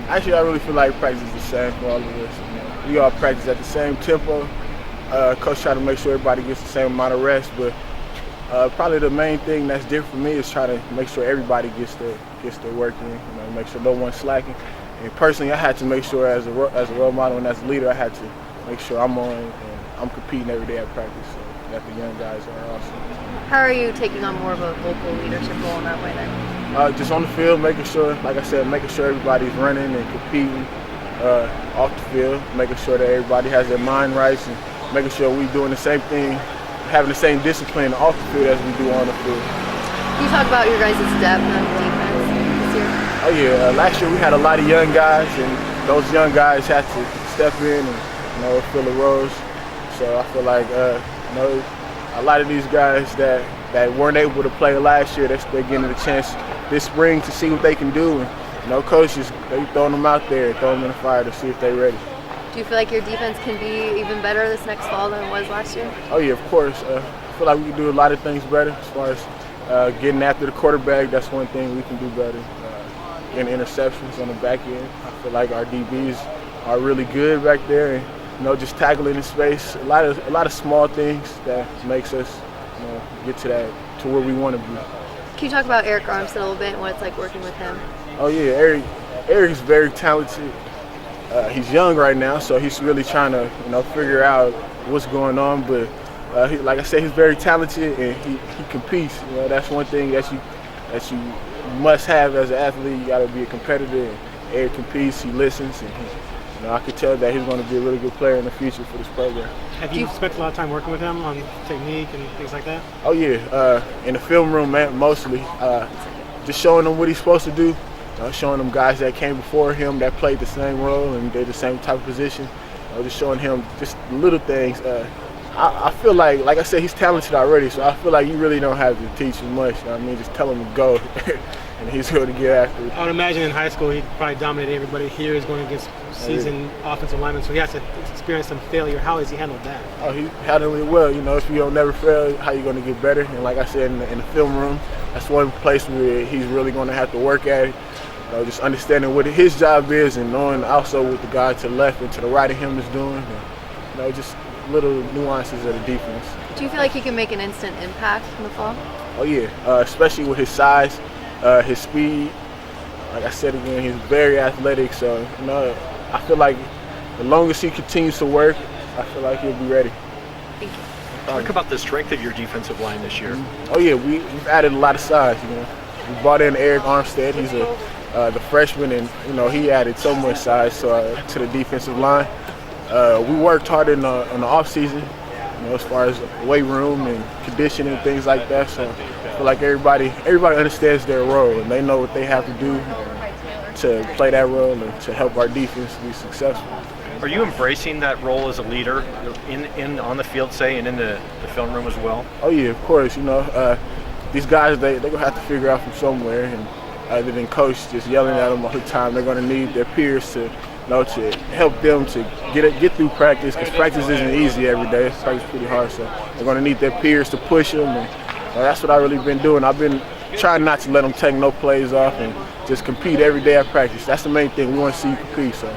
Actually, I really feel like practice is the same for all of us. We all practice at the same tempo. Coach try to make sure everybody gets the same amount of rest, but probably the main thing that's different for me is try to make sure everybody gets their work in. Make sure no one's slacking. And personally, I had to make sure as a role model and as a leader, I had to make sure I'm on and I'm competing every day at practice, so that the young guys are also. How are you taking on more of a vocal leadership role in that way then? Just on the field, making sure, like I said, making sure everybody's running and competing off the field, making sure that everybody has their mind right, and making sure we're doing the same thing, having the same discipline off the field as we do on the field. Can you talk about your guys' depth on defense this year? Oh yeah, last year we had a lot of young guys, and those young guys had to step in and fill the roles. So I feel like a lot of these guys that weren't able to play last year, they're getting a chance this spring to see what they can do. And coaches, they throwing them out there, throwing them in the fire to see if they're ready. Do you feel like your defense can be even better this next fall than it was last year? Oh yeah, of course. I feel like we can do a lot of things better as far as getting after the quarterback. That's one thing we can do better. Getting interceptions on the back end. I feel like our DBs are really good back there, and just tackling in space. A lot of small things that makes us get to where we want to be. Can you talk about Arik Armstead a little bit and what it's like working with him? Oh yeah, Arik's very talented. He's young right now, so he's really trying to figure out what's going on. But like I said, he's very talented and he competes. That's one thing that you must have as an athlete. You got to be a competitor. And Arik competes. He listens, and I could tell that he's going to be a really good player in the future for this program. Have you spent a lot of time working with him on technique and things like that? Oh yeah, in the film room, mostly. Just showing him what he's supposed to do. Showing them guys that came before him that played the same role and did the same type of position. Just showing him just little things. I feel like I said, he's talented already, so I feel like you really don't have to teach him much. Just tell him to go, and he's going to get after it. I would imagine in high school he'd probably dominate everybody. Here he's going against seasoned offensive linemen, so he has to experience some failure. How has he handled that? Oh, he handled it well. If you don't never fail, how you going to get better? And like I said, in the film room, that's one place where he's really going to have to work at it. Just understanding what his job is and knowing also what the guy to the left and to the right of him is doing. And, just little nuances of the defense. Do you feel like he can make an instant impact in the fall? Oh yeah, especially with his size, his speed. Like I said again, he's very athletic. So I feel like the longest he continues to work, I feel like he'll be ready. Thank you. Talk about the strength of your defensive line this year. Oh yeah, we've added a lot of size. We brought in Arik Armstead. He's the freshman, and he added so much size to the defensive line. We worked hard in the off season, as far as weight room and conditioning and things like that. So I feel like everybody understands their role and they know what they have to do to play that role and to help our defense be successful. Are you embracing that role as a leader in on the field, say, and in the film room as well? Oh yeah, of course. These guys they're gonna have to figure out from somewhere, and other than coach just yelling at them all the time, they're gonna need their peers to to help them to get through practice, because practice isn't easy every day. Practice is pretty hard, so they're going to need their peers to push them, and that's what I've really been doing. I've been trying not to let them take no plays off and just compete every day at practice. That's the main thing. We want to see you compete, so